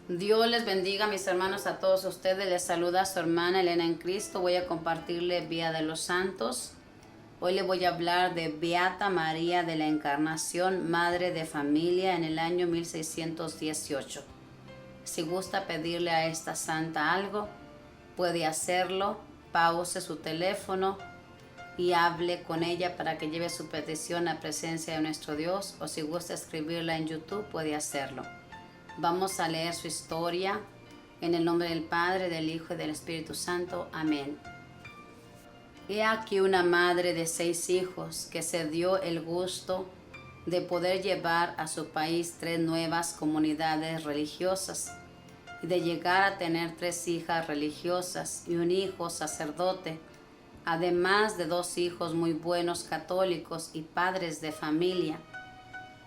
Dios les bendiga, mis hermanos, a todos ustedes. Les saluda su hermana Elena en Cristo. Voy a compartirle Vía de los Santos. Hoy le voy a hablar de Beata María de la Encarnación, Madre de Familia, en el año 1618. Si gusta pedirle a esta santa algo, puede hacerlo. Pause su teléfono y hable con ella para que lleve su petición a presencia de nuestro Dios, o si gusta escribirla en YouTube, puede hacerlo. Vamos a leer su historia en el nombre del Padre, del Hijo y del Espíritu Santo. Amén. He aquí una madre de 6 hijos que se dio el gusto de poder llevar a su país 3 nuevas comunidades religiosas y de llegar a tener 3 hijas religiosas y un hijo sacerdote, además de 2 hijos muy buenos católicos y padres de familia.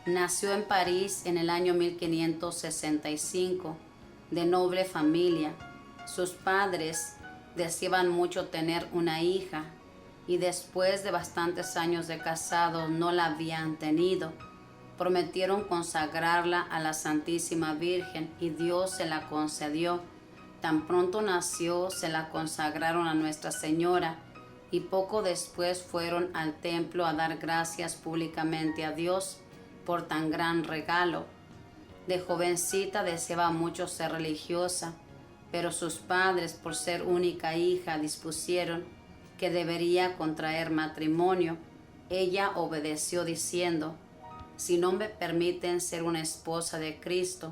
Nació en París en el año 1565, de noble familia. Sus padres deseaban mucho tener una hija y después de bastantes años de casados no la habían tenido. Prometieron consagrarla a la Santísima Virgen y Dios se la concedió. Tan pronto nació, se la consagraron a Nuestra Señora y poco después fueron al templo a dar gracias públicamente a Dios por tan gran regalo. De jovencita deseaba mucho ser religiosa, pero sus padres, por ser única hija, dispusieron que debería contraer matrimonio. Ella obedeció diciendo: si no me permiten ser una esposa de Cristo,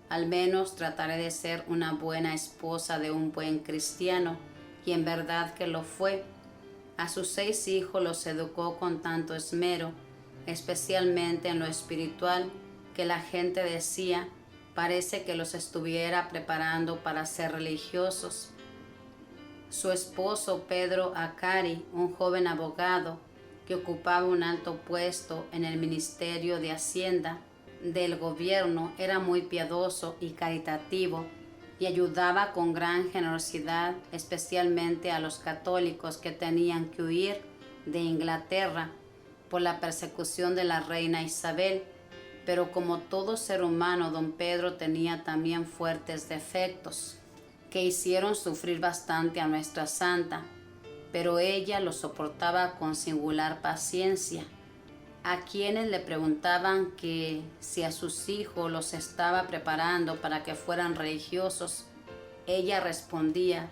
al menos trataré de ser una buena esposa de un buen cristiano, y en verdad que lo fue. A sus 6 hijos los educó con tanto esmero, especialmente en lo espiritual, que la gente decía, parece que los estuviera preparando para ser religiosos. Su esposo Pedro Acari, un joven abogado que ocupaba un alto puesto en el Ministerio de Hacienda del gobierno, era muy piadoso y caritativo y ayudaba con gran generosidad, especialmente a los católicos que tenían que huir de Inglaterra por la persecución de la reina Isabel. Pero como todo ser humano, don Pedro tenía también fuertes defectos que hicieron sufrir bastante a nuestra santa, pero ella lo soportaba con singular paciencia. A quienes le preguntaban que si a sus hijos los estaba preparando para que fueran religiosos, ella respondía: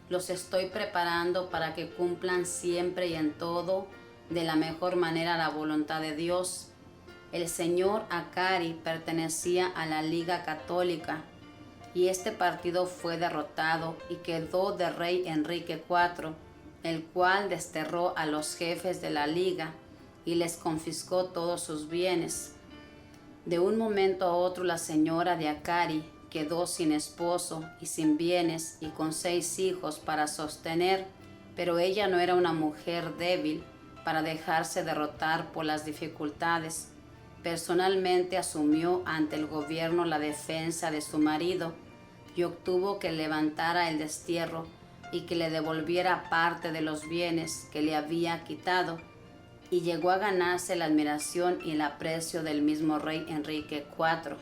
los estoy preparando para que cumplan siempre y en todo de la mejor manera la voluntad de Dios. El señor Acari pertenecía a la Liga Católica y este partido fue derrotado y quedó de rey Enrique IV, el cual desterró a los jefes de la Liga y les confiscó todos sus bienes. De un momento a otro la señora de Acari quedó sin esposo y sin bienes y con 6 hijos para sostener, pero ella no era una mujer débil para dejarse derrotar por las dificultades. Personalmente asumió ante el gobierno la defensa de su marido y obtuvo que levantara el destierro y que le devolviera parte de los bienes que le había quitado, y llegó a ganarse la admiración y el aprecio del mismo rey Enrique IV.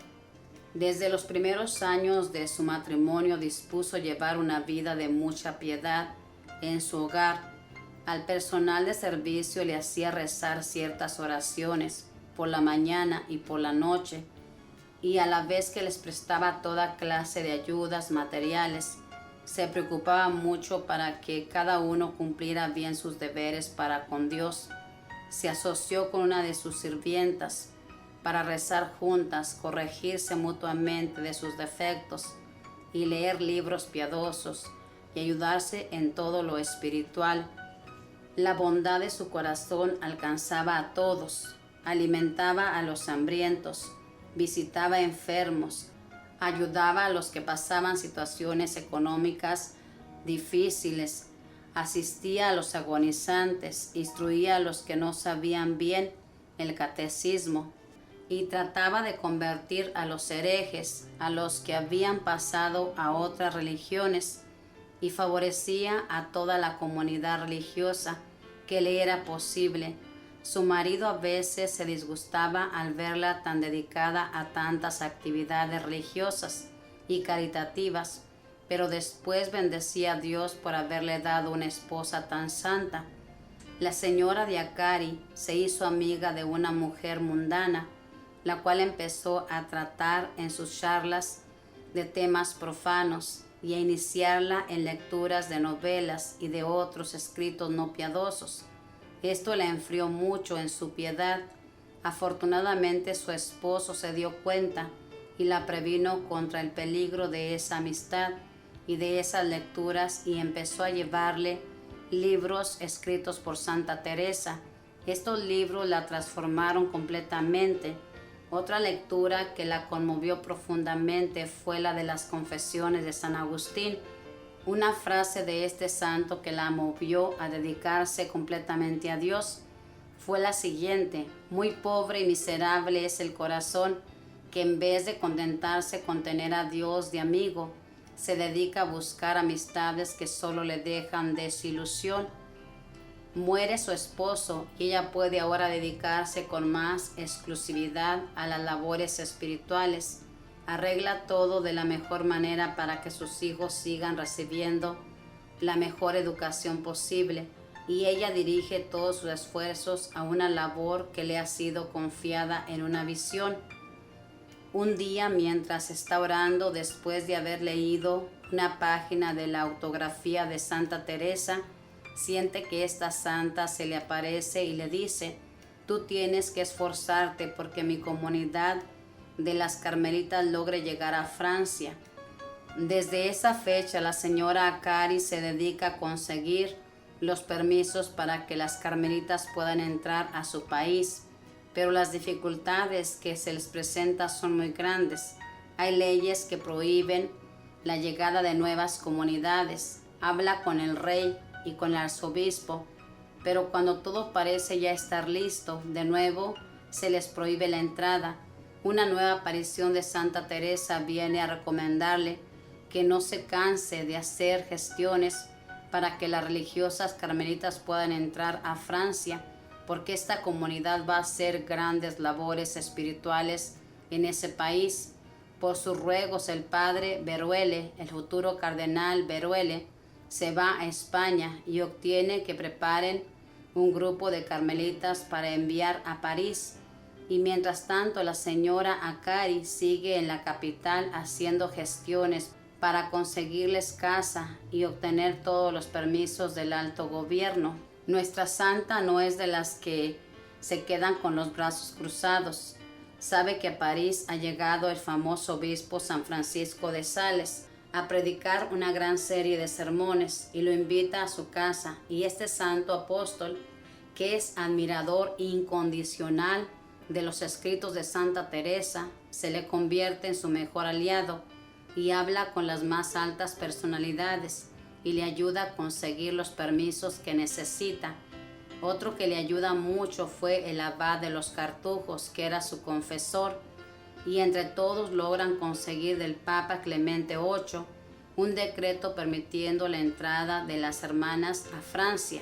Desde los primeros años de su matrimonio dispuso llevar una vida de mucha piedad en su hogar. Al personal de servicio le hacía rezar ciertas oraciones por la mañana y por la noche, y a la vez que les prestaba toda clase de ayudas materiales, se preocupaba mucho para que cada uno cumpliera bien sus deberes para con Dios. Se asoció con una de sus sirvientas para rezar juntas, corregirse mutuamente de sus defectos y leer libros piadosos y ayudarse en todo lo espiritual. La bondad de su corazón alcanzaba a todos, alimentaba a los hambrientos, visitaba enfermos, ayudaba a los que pasaban situaciones económicas difíciles, asistía a los agonizantes, instruía a los que no sabían bien el catecismo y trataba de convertir a los herejes, a los que habían pasado a otras religiones, y favorecía a toda la comunidad religiosa que le era posible. Su marido a veces se disgustaba al verla tan dedicada a tantas actividades religiosas y caritativas, pero después bendecía a Dios por haberle dado una esposa tan santa. La señora de Akari se hizo amiga de una mujer mundana, la cual empezó a tratar en sus charlas de temas profanos y a iniciarla en lecturas de novelas y de otros escritos no piadosos. Esto la enfrió mucho en su piedad. Afortunadamente su esposo se dio cuenta y la previno contra el peligro de esa amistad y de esas lecturas y empezó a llevarle libros escritos por Santa Teresa. Estos libros la transformaron completamente. Otra lectura que la conmovió profundamente fue la de las Confesiones de San Agustín. Una frase de este santo que la movió a dedicarse completamente a Dios fue la siguiente: muy pobre y miserable es el corazón que en vez de contentarse con tener a Dios de amigo, se dedica a buscar amistades que solo le dejan desilusión. Muere su esposo y ella puede ahora dedicarse con más exclusividad a las labores espirituales. Arregla todo de la mejor manera para que sus hijos sigan recibiendo la mejor educación posible y ella dirige todos sus esfuerzos a una labor que le ha sido confiada en una visión. Un día, mientras está orando, después de haber leído una página de la autografía de Santa Teresa, siente que esta santa se le aparece y le dice: tú tienes que esforzarte porque mi comunidad de las Carmelitas logre llegar a Francia. Desde esa fecha, la señora Akari se dedica a conseguir los permisos para que las Carmelitas puedan entrar a su país, pero las dificultades que se les presentan son muy grandes. Hay leyes que prohíben la llegada de nuevas comunidades. Habla con el rey y con el arzobispo, pero cuando todo parece ya estar listo, de nuevo se les prohíbe la entrada. Una nueva aparición de Santa Teresa viene a recomendarle que no se canse de hacer gestiones para que las religiosas carmelitas puedan entrar a Francia, porque esta comunidad va a hacer grandes labores espirituales en ese país. Por sus ruegos, el padre Beruelle, el futuro cardenal Beruelle, se va a España y obtiene que preparen un grupo de carmelitas para enviar a París. Y mientras tanto, la señora Akari sigue en la capital haciendo gestiones para conseguirles casa y obtener todos los permisos del alto gobierno. Nuestra santa no es de las que se quedan con los brazos cruzados. Sabe que a París ha llegado el famoso obispo San Francisco de Sales a predicar una gran serie de sermones y lo invita a su casa, y este santo apóstol, que es admirador incondicional de los escritos de Santa Teresa, se le convierte en su mejor aliado y habla con las más altas personalidades y le ayuda a conseguir los permisos que necesita. Otro que le ayuda mucho fue el abad de los Cartujos, que era su confesor, y entre todos logran conseguir del Papa Clemente VIII un decreto permitiendo la entrada de las hermanas a Francia.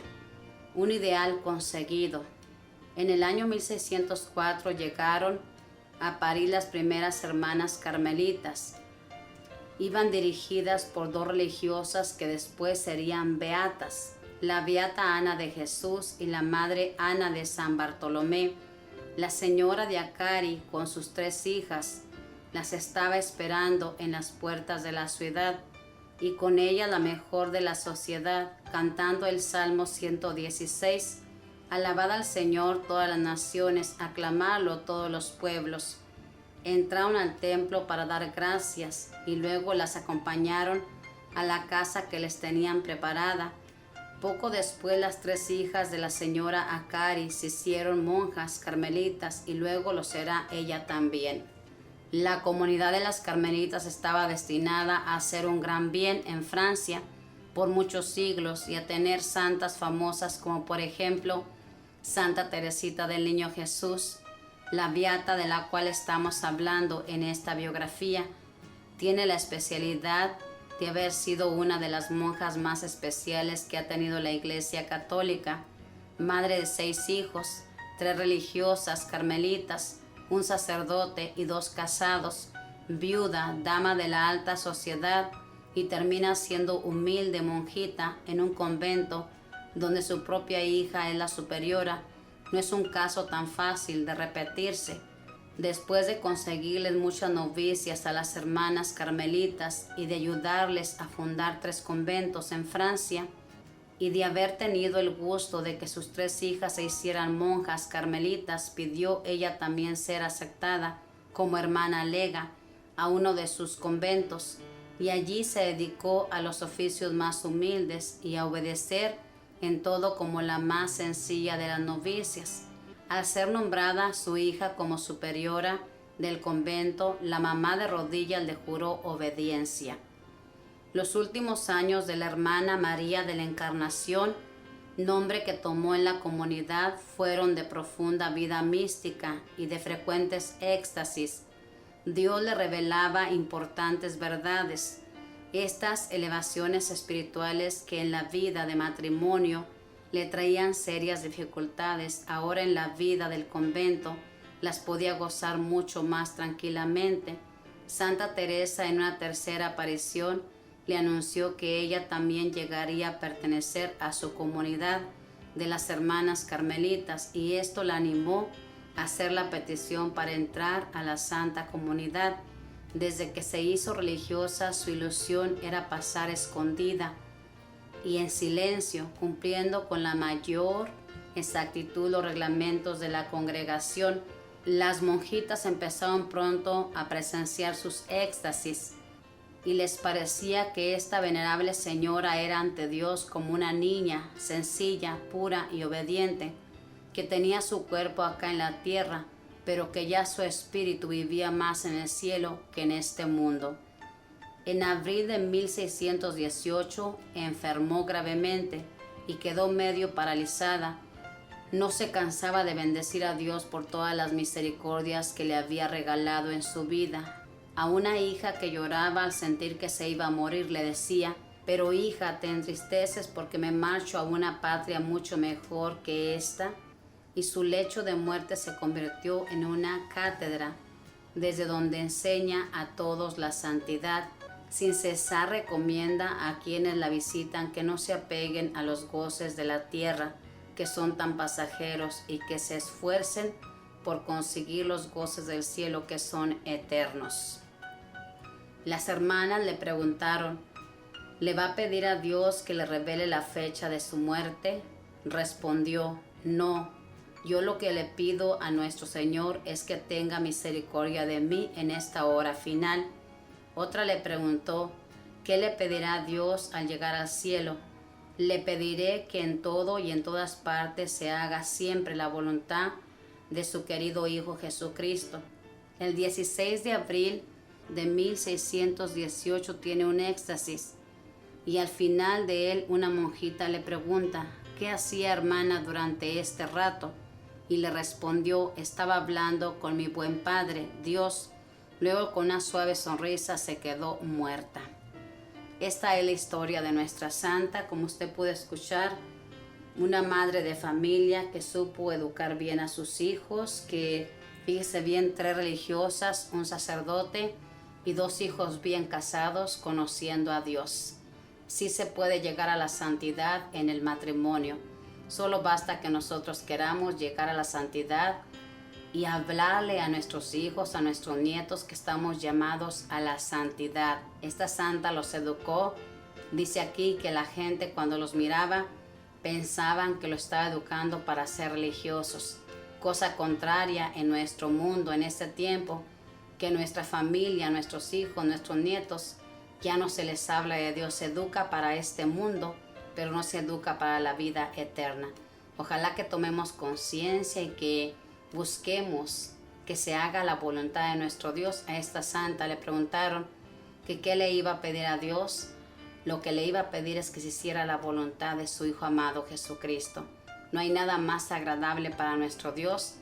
Un ideal conseguido. En el año 1604 llegaron a París las primeras hermanas carmelitas. Iban dirigidas por dos religiosas que después serían beatas, la beata Ana de Jesús y la madre Ana de San Bartolomé. La señora de Akari, con sus 3 hijas, las estaba esperando en las puertas de la ciudad, y con ella la mejor de la sociedad, cantando el Salmo 116, alabad al Señor todas las naciones, aclamadlo todos los pueblos. Entraron al templo para dar gracias y luego las acompañaron a la casa que les tenían preparada. Poco después las 3 hijas de la señora Akari se hicieron monjas carmelitas y luego lo será ella también. La comunidad de las carmelitas estaba destinada a hacer un gran bien en Francia por muchos siglos y a tener santas famosas como por ejemplo Santa Teresita del Niño Jesús, la beata de la cual estamos hablando en esta biografía. Tiene la especialidad de haber sido una de las monjas más especiales que ha tenido la Iglesia Católica, madre de 6 hijos, 3 religiosas carmelitas, un sacerdote y 2 casados, viuda, dama de la alta sociedad, y termina siendo humilde monjita en un convento donde su propia hija es la superiora, no es un caso tan fácil de repetirse. Después de conseguirles muchas novicias a las hermanas carmelitas y de ayudarles a fundar 3 conventos en Francia, y de haber tenido el gusto de que sus 3 hijas se hicieran monjas carmelitas, pidió ella también ser aceptada como hermana lega a uno de sus conventos, y allí se dedicó a los oficios más humildes y a obedecer en todo como la más sencilla de las novicias. Al ser nombrada su hija como superiora del convento, la mamá de rodillas le juró obediencia. Los últimos años de la hermana María de la Encarnación, nombre que tomó en la comunidad, fueron de profunda vida mística y de frecuentes éxtasis. Dios le revelaba importantes verdades. Estas elevaciones espirituales que en la vida de matrimonio le traían serias dificultades, ahora en la vida del convento las podía gozar mucho más tranquilamente. Santa Teresa, en una tercera aparición, le anunció que ella también llegaría a pertenecer a su comunidad de las hermanas carmelitas, y esto la animó a hacer la petición para entrar a la santa comunidad. Desde que se hizo religiosa, su ilusión era pasar escondida y en silencio, cumpliendo con la mayor exactitud los reglamentos de la congregación. Las monjitas empezaron pronto a presenciar sus éxtasis y les parecía que esta venerable señora era ante Dios como una niña sencilla, pura y obediente, que tenía su cuerpo acá en la tierra, pero que ya su espíritu vivía más en el cielo que en este mundo. En abril de 1618 enfermó gravemente y quedó medio paralizada. No se cansaba de bendecir a Dios por todas las misericordias que le había regalado en su vida. A una hija que lloraba al sentir que se iba a morir le decía: «Pero hija, te entristeces porque me marcho a una patria mucho mejor que esta». Y su lecho de muerte se convirtió en una cátedra desde donde enseña a todos la santidad. Sin cesar recomienda a quienes la visitan que no se apeguen a los goces de la tierra, que son tan pasajeros, y que se esfuercen por conseguir los goces del cielo, que son eternos. Las hermanas le preguntaron: ¿le va a pedir a Dios que le revele la fecha de su muerte? Respondió: no, yo lo que le pido a nuestro Señor es que tenga misericordia de mí en esta hora final. Otra le preguntó: ¿qué le pedirá a Dios al llegar al cielo? Le pediré que en todo y en todas partes se haga siempre la voluntad de su querido Hijo Jesucristo. El 16 de abril de 1618 tiene un éxtasis, y al final de él una monjita le pregunta: ¿qué hacía, hermana, durante este rato? Y le respondió: estaba hablando con mi buen Padre, Dios. Luego, con una suave sonrisa, se quedó muerta. Esta es la historia de nuestra santa. Como usted puede escuchar, una madre de familia que supo educar bien a sus hijos, que, fíjese bien, 3 religiosas, un sacerdote y 2 hijos bien casados, conociendo a Dios. Sí se puede llegar a la santidad en el matrimonio. Solo basta que nosotros queramos llegar a la santidad y hablarle a nuestros hijos, a nuestros nietos, que estamos llamados a la santidad. Esta santa los educó. Dice aquí que la gente, cuando los miraba, pensaban que lo estaba educando para ser religiosos. Cosa contraria en nuestro mundo en este tiempo, que nuestra familia, nuestros hijos, nuestros nietos, ya no se les habla de Dios. Se educa para este mundo, pero no se educa para la vida eterna. Ojalá que tomemos conciencia y que busquemos que se haga la voluntad de nuestro Dios. A esta santa le preguntaron que qué le iba a pedir a Dios. Lo que le iba a pedir es que se hiciera la voluntad de su Hijo amado Jesucristo. No hay nada más agradable para nuestro Dios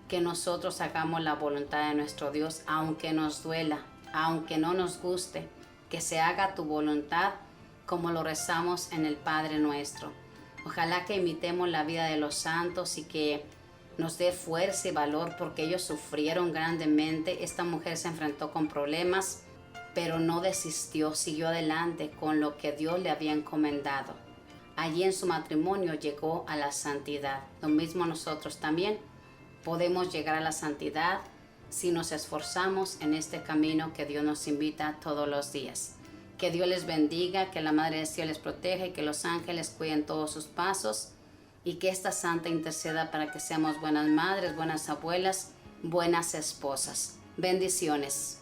que nosotros hagamos la voluntad de nuestro Dios, aunque nos duela, aunque no nos guste. Que se haga tu voluntad, como lo rezamos en el Padre Nuestro. Ojalá que imitemos la vida de los santos y que nos dé fuerza y valor, porque ellos sufrieron grandemente. Esta mujer se enfrentó con problemas, pero no desistió, siguió adelante con lo que Dios le había encomendado. Allí en su matrimonio llegó a la santidad. Lo mismo nosotros también podemos llegar a la santidad si nos esforzamos en este camino que Dios nos invita todos los días. Que Dios les bendiga, que la Madre del Cielo les proteja y que los ángeles cuiden todos sus pasos, y que esta santa interceda para que seamos buenas madres, buenas abuelas, buenas esposas. Bendiciones.